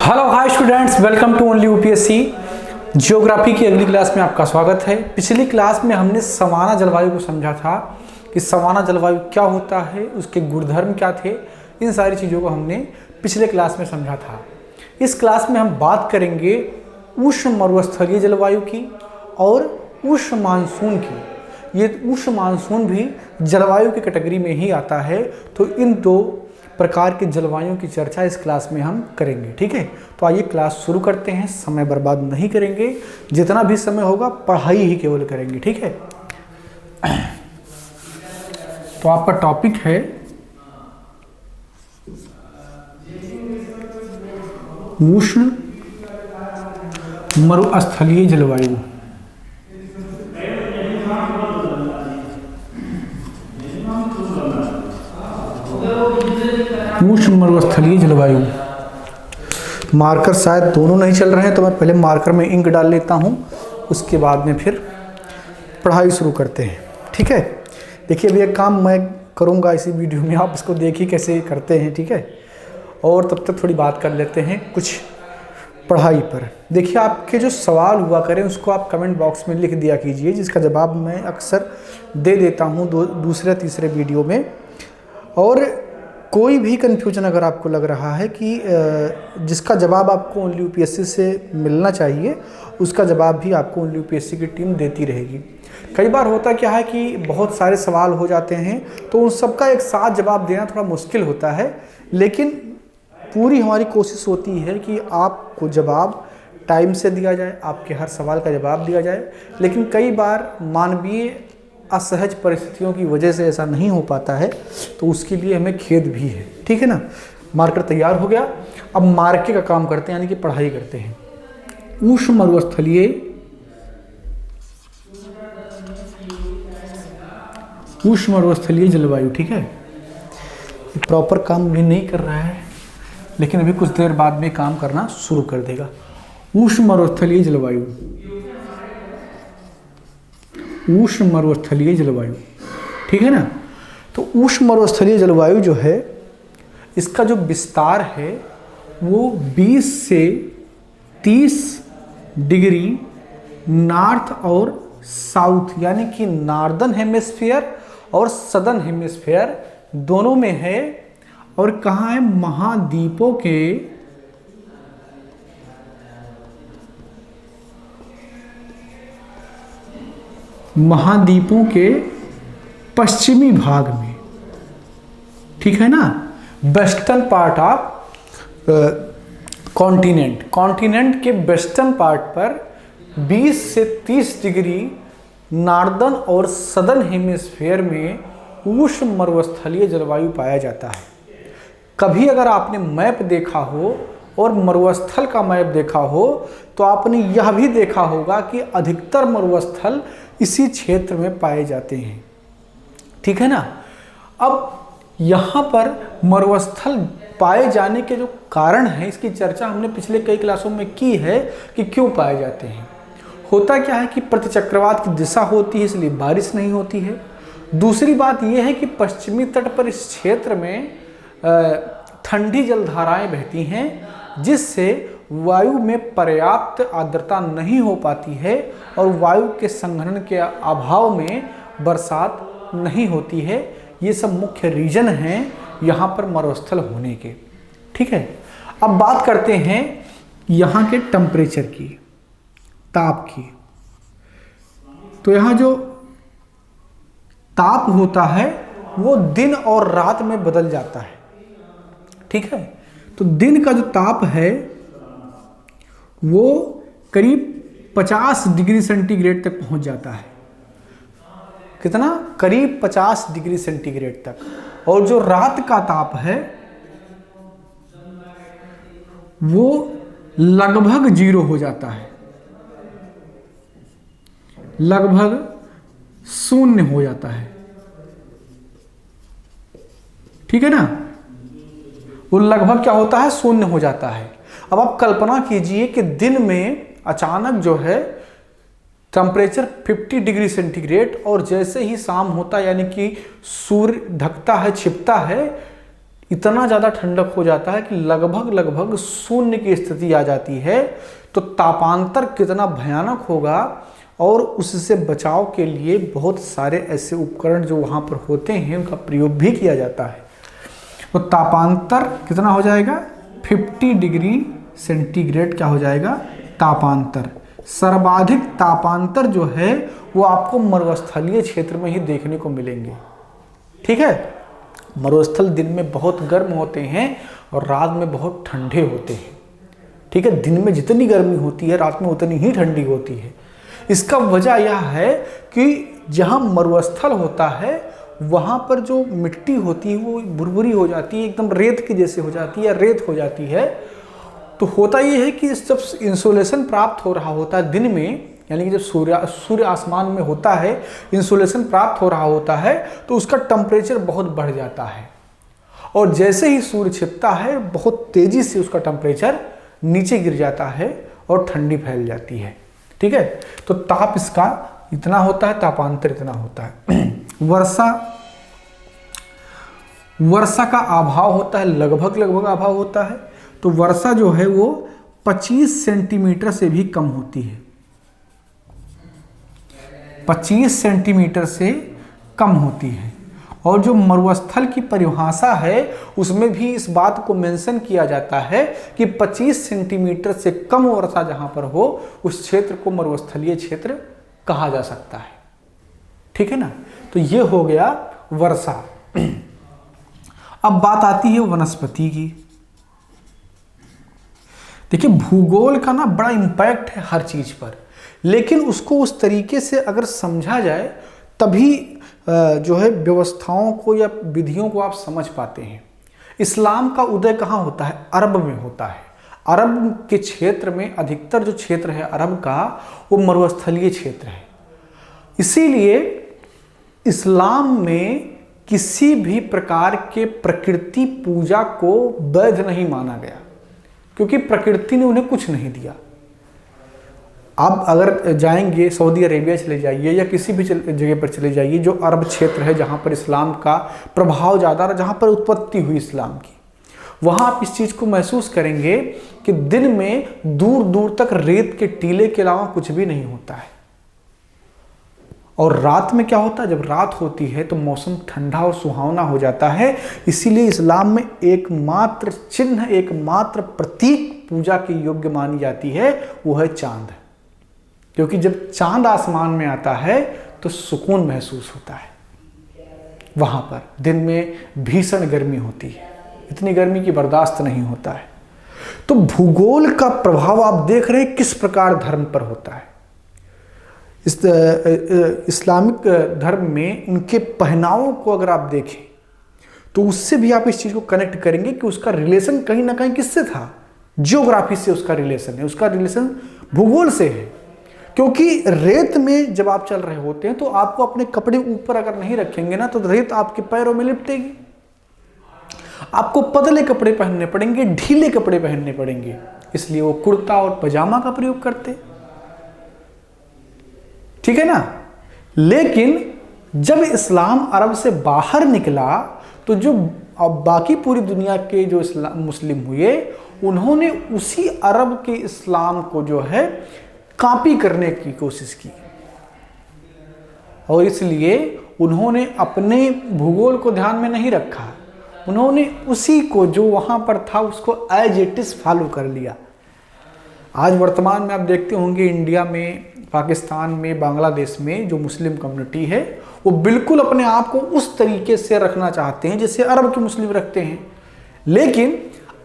Hello hi students, welcome to only UPSC. Geography की अगली class में आपका स्वागत है। पिछली क्लास में हमने सवाना जलवायु को समझा था कि सवाना जलवायु क्या होता है, उसके गुणधर्म क्या थे। इन सारी चीज़ों को हमने पिछले क्लास में समझा था। इस क्लास में हम बात करेंगे उष्ण मरुस्थलीय जलवायु की और उष्ण मानसून की। ये उष्ण मानसून भी जलवायु की कैटेगरी में ही आता है। तो इन दो प्रकार के जलवायु की चर्चा इस क्लास में हम करेंगे। ठीक है, तो आइए क्लास शुरू करते हैं। समय बर्बाद नहीं करेंगे, जितना भी समय होगा पढ़ाई ही केवल करेंगे। ठीक है, तो आपका टॉपिक है उष्ण मरुस्थलीय जलवायु। उष्ण मरुस्थलीय जलवायु। मार्कर शायद दोनों नहीं चल रहे हैं, तो मैं पहले मार्कर में इंक डाल लेता हूं, उसके बाद में फिर पढ़ाई शुरू करते हैं। ठीक है, देखिए अभी एक काम मैं करूंगा इसी वीडियो में, आप इसको देखिए कैसे करते हैं। ठीक है, और तब तक थोड़ी बात कर लेते हैं कुछ पढ़ाई पर। देखिए आपके जो सवाल हुआ करें उसको आप कमेंट बॉक्स में लिख दिया कीजिए, जिसका जवाब मैं अक्सर दे देता हूँ दूसरे तीसरे वीडियो में। और कोई भी कन्फ्यूजन अगर आपको लग रहा है कि जिसका जवाब आपको ओनली यूपीएससी से मिलना चाहिए, उसका जवाब भी आपको ओनली यूपीएससी की टीम देती रहेगी। कई बार होता क्या है कि बहुत सारे सवाल हो जाते हैं, तो उन सबका एक साथ जवाब देना थोड़ा मुश्किल होता है, लेकिन पूरी हमारी कोशिश होती है कि आपको जवाब टाइम से दिया जाए, आपके हर सवाल का जवाब दिया जाए। लेकिन कई बार मानवीय असहज परिस्थितियों की वजह से ऐसा नहीं हो पाता है, तो उसके लिए हमें खेद भी है। ठीक है ना, मार्कर तैयार हो गया। अब मार्के का काम करते हैं, यानी कि पढ़ाई करते हैं। उष्ण मरुस्थलीय जलवायु। ठीक है, प्रॉपर काम भी नहीं कर रहा है, लेकिन अभी कुछ देर बाद में काम करना शुरू कर देगा। उष्ण मरुस्थलीय जलवायु, उष्ण मरुस्थलीय जलवायु। ठीक है ना, तो उष्ण मरुस्थलीय जलवायु जो है, इसका जो विस्तार है वो 20 से 30 डिग्री नॉर्थ और साउथ, यानी कि नॉर्दर्न हेमिस्फीयर और सदर्न हेमिस्फीयर दोनों में है। और कहाँ है? महाद्वीपों के पश्चिमी भाग में। ठीक है ना, वेस्टर्न पार्ट ऑफ कॉन्टिनेंट के वेस्टर्न पार्ट पर 20 से 30 डिग्री नॉर्दर्न और सदर्न हेमिस्फीयर में उष्ण मरुस्थलीय जलवायु पाया जाता है। कभी अगर आपने मैप देखा हो और मरुस्थल का मैप देखा हो, तो आपने यह भी देखा होगा कि अधिकतर मरुस्थल इसी क्षेत्र में पाए जाते हैं। ठीक है ना, अब यहाँ पर मरुस्थल पाए जाने के जो कारण हैं, इसकी चर्चा हमने पिछले कई क्लासों में की है कि क्यों पाए जाते हैं। होता क्या है कि प्रतिचक्रवात की दिशा होती है, इसलिए बारिश नहीं होती है। दूसरी बात यह है कि पश्चिमी तट पर इस क्षेत्र में ठंडी जलधाराएं बहती हैं, जिससे वायु में पर्याप्त आर्द्रता नहीं हो पाती है और वायु के संघनन के अभाव में बरसात नहीं होती है। ये सब मुख्य रीजन हैं यहाँ पर मरुस्थल होने के। ठीक है, अब बात करते हैं यहाँ के टेम्परेचर की, ताप की। तो यहाँ जो ताप होता है वो दिन और रात में बदल जाता है। ठीक है, तो दिन का जो ताप है वो करीब 50 डिग्री सेंटीग्रेड तक पहुंच जाता है। कितना? करीब 50 डिग्री सेंटीग्रेड तक। और जो रात का ताप है वो लगभग 0 हो जाता है, लगभग 0 हो जाता है। ठीक है ना, वो लगभग क्या होता है? 0 हो जाता है। अब आप कल्पना कीजिए कि दिन में अचानक जो है टेम्परेचर 50 डिग्री सेंटीग्रेड, और जैसे ही शाम होता है, यानी कि सूर्य ढकता है, छिपता है, इतना ज़्यादा ठंडक हो जाता है कि लगभग शून्य की स्थिति आ जाती है। तो तापांतर कितना भयानक होगा, और उससे बचाव के लिए बहुत सारे ऐसे उपकरण जो वहाँ पर होते हैं उनका प्रयोग भी किया जाता है। तो तापांतर कितना हो जाएगा, 50 डिग्री सेंटीग्रेड क्या हो जाएगा, तापांतर। सर्वाधिक तापांतर जो है वो आपको मरुस्थलीय क्षेत्र में ही देखने को मिलेंगे। ठीक है, मरुस्थल दिन में बहुत गर्म होते हैं और रात में बहुत ठंडे होते हैं। ठीक है, दिन में जितनी गर्मी होती है रात में उतनी ही ठंडी होती है। इसका वजह यह है कि जहाँ मरुस्थल होता है वहाँ पर जो मिट्टी होती है वो भुरभुरी हो जाती है, एकदम रेत की जैसे हो जाती है, रेत हो जाती है। तो होता ये है कि जब इंसोलेशन प्राप्त हो रहा होता है दिन में, यानी कि जब सूर्य आसमान में होता है, इंसोलेशन प्राप्त हो रहा होता है, तो उसका टेम्परेचर बहुत बढ़ जाता है। और जैसे ही सूर्य छिपता है बहुत तेजी से उसका टेम्परेचर नीचे गिर जाता है और ठंडी फैल जाती है। ठीक है, तो ताप इसका इतना होता है, तापांतर इतना होता है। वर्षा का अभाव होता है, लगभग अभाव होता है। तो वर्षा जो है वो 25 सेंटीमीटर से भी कम होती है, 25 सेंटीमीटर से कम होती है। और जो मरुस्थल की परिभाषा है उसमें भी इस बात को मेंशन किया जाता है कि 25 सेंटीमीटर से कम वर्षा जहां पर हो उस क्षेत्र को मरुस्थलीय क्षेत्र कहा जा सकता है। ठीक है ना, तो ये हो गया वर्षा। अब बात आती है वनस्पति की। देखिए, भूगोल का ना बड़ा इंपैक्ट है हर चीज पर, लेकिन उसको उस तरीके से अगर समझा जाए तभी जो है व्यवस्थाओं को या विधियों को आप समझ पाते हैं। इस्लाम का उदय कहाँ होता है, अरब में होता है। अरब के क्षेत्र में अधिकतर जो क्षेत्र है अरब का वो मरुस्थलीय क्षेत्र है। इसीलिए इस्लाम में किसी भी प्रकार के प्रकृति पूजा को वैध नहीं माना गया, क्योंकि प्रकृति ने उन्हें कुछ नहीं दिया। आप अगर जाएंगे सऊदी अरेबिया चले जाइए या किसी भी जगह पर चले जाइए जो अरब क्षेत्र है जहाँ पर इस्लाम का प्रभाव ज़्यादा है, जहाँ पर उत्पत्ति हुई इस्लाम की, वहाँ आप इस चीज़ को महसूस करेंगे कि दिन में दूर दूर तक रेत के टीले के अलावा कुछ भी नहीं होता है। और रात में क्या होता है, जब रात होती है तो मौसम ठंडा और सुहावना हो जाता है। इसीलिए इस्लाम में एकमात्र चिन्ह, एकमात्र प्रतीक पूजा के योग्य मानी जाती है, वो है चांद। क्योंकि जब चांद आसमान में आता है तो सुकून महसूस होता है। वहां पर दिन में भीषण गर्मी होती है, इतनी गर्मी की बर्दाश्त नहीं होता है। तो भूगोल का प्रभाव आप देख रहे हैं किस प्रकार धर्म पर होता है। इस्लामिक धर्म में उनके पहनावों को अगर आप देखें तो उससे भी आप इस चीज को कनेक्ट करेंगे कि उसका रिलेशन कहीं ना कहीं किससे था, जियोग्राफी से उसका रिलेशन है, उसका रिलेशन भूगोल से है। क्योंकि रेत में जब आप चल रहे होते हैं तो आपको अपने कपड़े ऊपर अगर नहीं रखेंगे ना तो रेत आपके पैरों में लिपटेगी, आपको पतले कपड़े पहनने पड़ेंगे, ढीले कपड़े पहनने पड़ेंगे। इसलिए वो कुर्ता और पजामा का प्रयोग करते। ठीक है ना। लेकिन जब इस्लाम अरब से बाहर निकला तो जो बाकी पूरी दुनिया के जो मुस्लिम हुए उन्होंने उसी अरब के इस्लाम को जो है कॉपी करने की कोशिश की, और इसलिए उन्होंने अपने भूगोल को ध्यान में नहीं रखा। उन्होंने उसी को जो वहाँ पर था उसको एज इट इज फॉलो कर लिया। आज वर्तमान में आप देखते होंगे इंडिया में, पाकिस्तान में, बांग्लादेश में जो मुस्लिम कम्युनिटी है वो बिल्कुल अपने आप को उस तरीके से रखना चाहते हैं जैसे अरब के मुस्लिम रखते हैं। लेकिन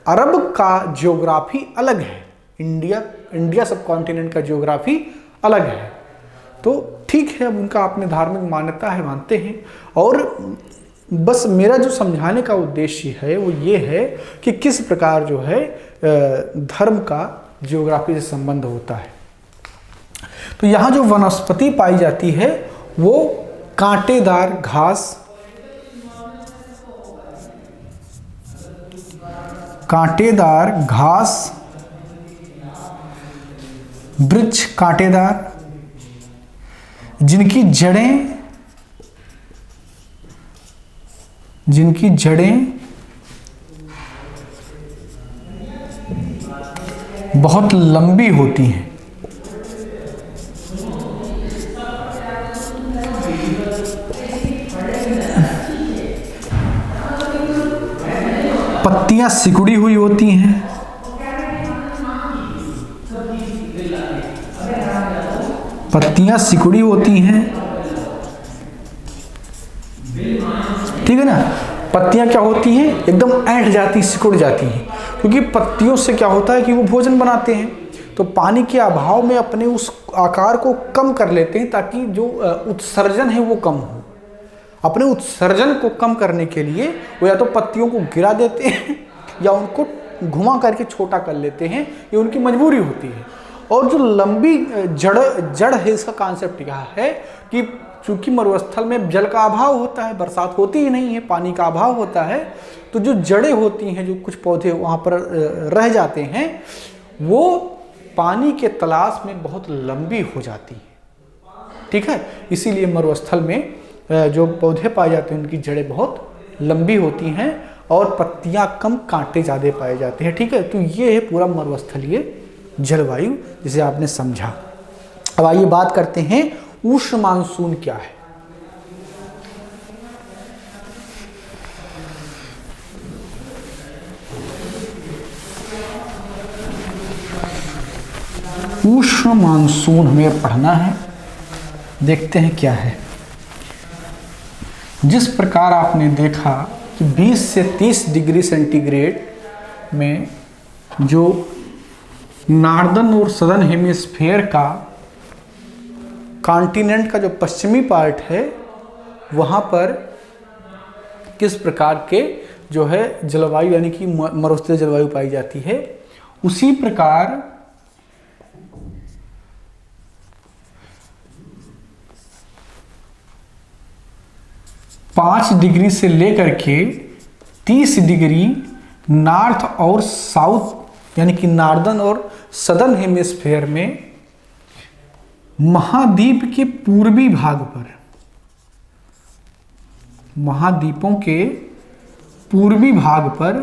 अरब का ज्योग्राफी अलग है, इंडिया सब कॉन्टिनेंट का ज्योग्राफी अलग है। तो ठीक है, अब उनका अपने धार्मिक मान्यता है, मानते हैं। और बस मेरा जो समझाने का उद्देश्य है वो ये है कि किस प्रकार जो है धर्म का ज्योग्राफी से संबंध होता है। तो यहाँ जो वनस्पति पाई जाती है वो कांटेदार घास, कांटेदार घास, वृक्ष कांटेदार जिनकी जड़ें बहुत लंबी होती हैं। पत्तियां सिकुड़ी हुई होती हैं। पत्तियां सिकुड़ी होती हैं, ठीक है ना। पत्तियां क्या होती हैं, एकदम ऐंठ जाती, सिकुड़ जाती हैं, क्योंकि पत्तियों से क्या होता है कि वो भोजन बनाते हैं, तो पानी के अभाव में अपने उस आकार को कम कर लेते हैं ताकि जो उत्सर्जन है वो कम हो। अपने उत्सर्जन को कम करने के लिए वो या तो पत्तियों को गिरा देते हैं या उनको घुमा करके छोटा कर लेते हैं, ये उनकी मजबूरी होती है। और जो लंबी जड़ है, इसका कॉन्सेप्ट यह है कि चूंकि मरुस्थल में जल का अभाव होता है, बरसात होती ही नहीं है, पानी का अभाव होता है, तो जो जड़ें होती हैं, जो कुछ पौधे वहाँ पर रह जाते हैं, वो पानी के तलाश में बहुत लंबी हो जाती है, ठीक है। इसीलिए मरुस्थल में जो पौधे पाए जाते हैं उनकी जड़ें बहुत लंबी होती हैं और पत्तियां कम, कांटे ज़्यादा पाए जाते हैं, ठीक है। तो ये है पूरा मरुस्थलीय जलवायु जिसे आपने समझा। अब आइए बात करते हैं उष्ण मानसून क्या है। उष्ण मानसून हमें पढ़ना है, देखते हैं क्या है। जिस प्रकार आपने देखा कि 20 से 30 डिग्री सेंटीग्रेड में जो नॉर्दर्न और सदर्न हेमिस्फीयर का कॉन्टिनेंट का जो पश्चिमी पार्ट है, वहाँ पर किस प्रकार के जो है जलवायु यानी कि मरुस्थलीय जलवायु पाई जाती है, उसी प्रकार 5 डिग्री से लेकर के 30 डिग्री नॉर्थ और साउथ यानी कि नॉर्दर्न और सदर्न हेमिस्फीयर में महाद्वीप के पूर्वी भाग पर, महाद्वीपों के पूर्वी भाग पर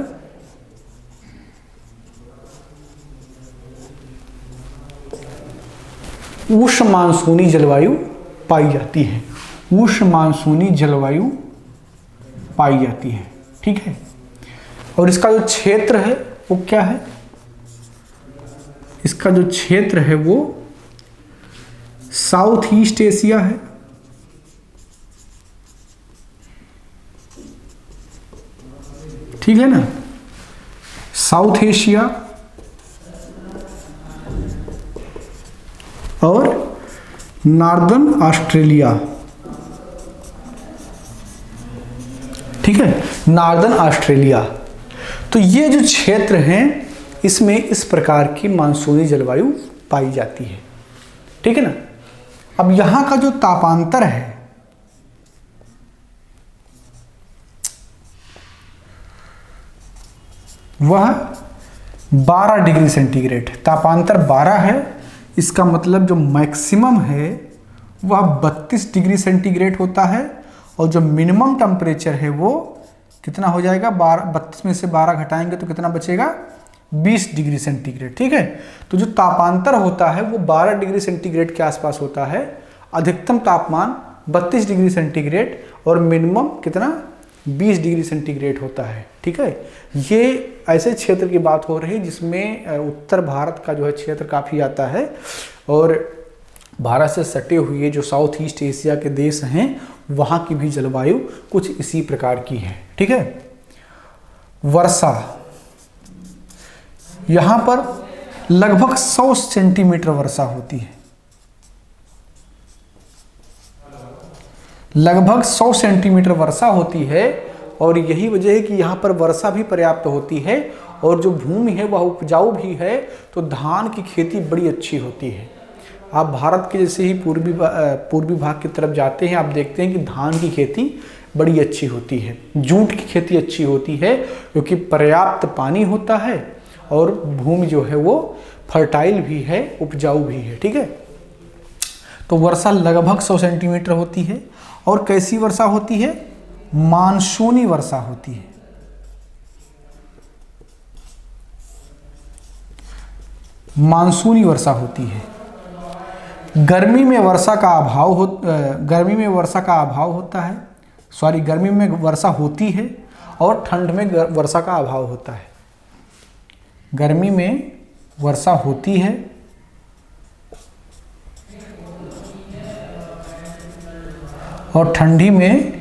उष्ण मानसूनी जलवायु पाई जाती है। उष्ण मानसूनी जलवायु पाई जाती है, ठीक है। और इसका जो क्षेत्र है वो क्या है, इसका जो क्षेत्र है वो साउथ ईस्ट एशिया है, ठीक है ना, साउथ एशिया और नॉर्दर्न ऑस्ट्रेलिया, ठीक है, नॉर्दर्न ऑस्ट्रेलिया। तो ये जो क्षेत्र हैं इसमें इस प्रकार की मानसूनी जलवायु पाई जाती है, ठीक है ना। अब यहां का जो तापांतर है वह 12 डिग्री सेंटीग्रेड, तापांतर 12 है। इसका मतलब जो मैक्सिमम है वह 32 डिग्री सेंटीग्रेड होता है और जो मिनिमम टेम्परेचर है वो कितना हो जाएगा, 32 में से 12 घटाएंगे तो कितना बचेगा, 20 डिग्री सेंटीग्रेड, ठीक है। तो जो तापांतर होता है वो 12 डिग्री सेंटीग्रेड के आसपास होता है। अधिकतम तापमान 32 डिग्री सेंटीग्रेड और मिनिमम कितना, 20 डिग्री सेंटीग्रेड होता है, ठीक है। ये ऐसे क्षेत्र की बात हो रही है जिसमें उत्तर भारत का जो है क्षेत्र काफ़ी आता है और भारत से सटे हुए जो साउथ ईस्ट एशिया के देश हैं वहाँ की भी जलवायु कुछ इसी प्रकार की है, ठीक है। वर्षा यहाँ पर लगभग 100 सेंटीमीटर वर्षा होती है, लगभग 100 सेंटीमीटर वर्षा होती है और यही वजह है कि यहाँ पर वर्षा भी पर्याप्त होती है और जो भूमि है वह उपजाऊ भी है, तो धान की खेती बड़ी अच्छी होती है। आप भारत के जैसे ही पूर्वी भाग की तरफ जाते हैं, आप देखते हैं कि धान की खेती बड़ी अच्छी होती है, जूट की खेती अच्छी होती है क्योंकि पर्याप्त पानी होता है और भूमि जो है वो फर्टाइल भी है, उपजाऊ भी है, ठीक है। तो वर्षा लगभग 100 सेंटीमीटर होती है। और कैसी वर्षा होती है, मानसूनी वर्षा होती है। मानसूनी वर्षा होती है। गर्मी में वर्षा का अभाव गर्मी में वर्षा का अभाव होता है, सॉरी गर्मी में वर्षा होती है और ठंड में वर्षा का अभाव होता है। गर्मी में वर्षा होती है और ठंडी में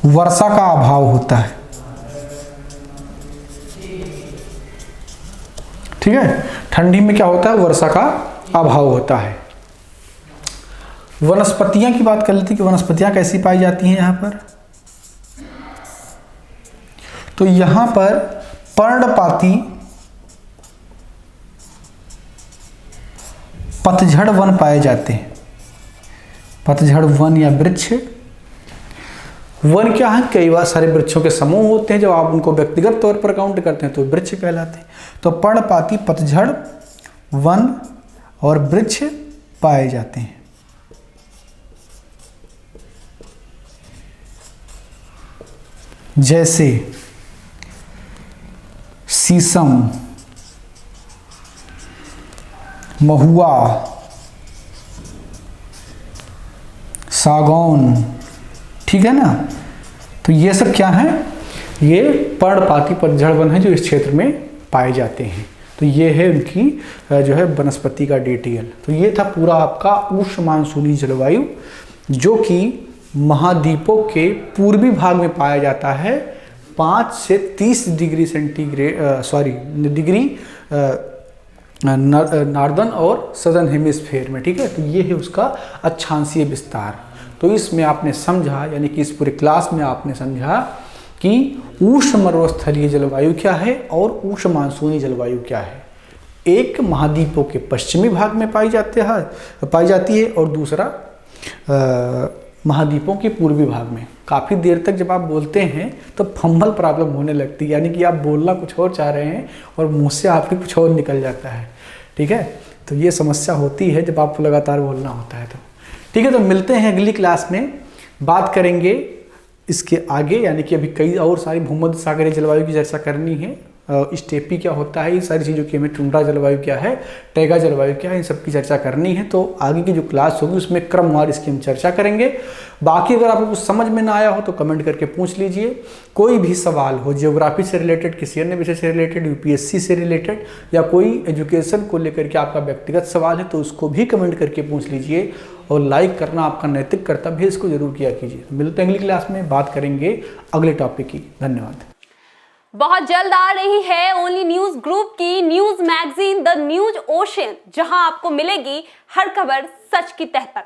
वर्षा का अभाव होता है। ठीक है, ठंडी में क्या होता है, वर्षा का अभाव होता है। वनस्पतियां की बात कर लेते हैं कि वनस्पतियां कैसी पाई जाती हैं यहाँ पर। तो यहाँ पर पर्णपाती पतझड़ वन पाए जाते हैं। पतझड़ वन या वृक्ष, वन क्या है, कई बार सारे वृक्षों के समूह होते हैं। जब आप उनको व्यक्तिगत तौर पर काउंट करते हैं तो वृक्ष कहलाते हैं। तो पर्णपाती पतझड़ वन और वृक्ष पाए जाते हैं। जैसे शीशम, महुआ, सागौन, ठीक है ना। तो ये सब क्या है, ये पर्णपाती पतझड़ वन है जो इस क्षेत्र में पाए जाते हैं। तो ये है उनकी जो है वनस्पति का डिटेल। तो ये था पूरा आपका उष्ण मानसूनी जलवायु, जो कि महाद्वीपों के पूर्वी भाग में पाया जाता है। 5 से 30 डिग्री सेंटीग्रेड डिग्री नॉर्दर्न और सदर्न हेमिस्फीयर में। ठीक है, तो ये है उसका अक्षांशीय विस्तार। तो इसमें आपने समझा, यानी कि इस पूरे क्लास में आपने समझा कि उष्ण मरुस्थलीय जलवायु क्या है और उष्ण मानसूनी जलवायु क्या है। एक महाद्वीपों के पश्चिमी भाग में पाई जाती है और दूसरा महाद्वीपों के पूर्वी भाग में। काफ़ी देर तक जब आप बोलते हैं तो फंबल प्रॉब्लम होने लगती है, यानी कि आप बोलना कुछ और चाह रहे हैं और मुंह से आपके कुछ और निकल जाता है। ठीक है, तो ये समस्या होती है जब आपको लगातार बोलना होता है। तो ठीक है, तो मिलते हैं अगली क्लास में, बात करेंगे इसके आगे, यानी कि अभी कई और सारी भूमध्य सागरीय जलवायु की चर्चा करनी है। स्टेपी क्या होता है, ये सारी चीज़ों की, हमें टुंड्रा जलवायु क्या है, टैगा जलवायु क्या है, इन सब की चर्चा करनी है। तो आगे की जो क्लास होगी उसमें क्रमवार इसकी हम चर्चा करेंगे। बाकी अगर आपको कुछ समझ में ना आया हो तो कमेंट करके पूछ लीजिए। कोई भी सवाल हो जियोग्राफी से रिलेटेड, किसी अन्य विषय से रिलेटेड, यूपीएससी से रिलेटेड, या कोई एजुकेशन को लेकर के आपका व्यक्तिगत सवाल है तो उसको भी कमेंट करके पूछ लीजिए। और लाइक करना आपका नैतिक कर्तव्य है, इसको जरूर किया कीजिए। मिलते हैं अगली क्लास में, बात करेंगे अगले टॉपिक की। धन्यवाद। बहुत जल्द आ रही है ओनली न्यूज ग्रुप की news magazine the news ocean, जहां आपको मिलेगी हर खबर सच की तह पर।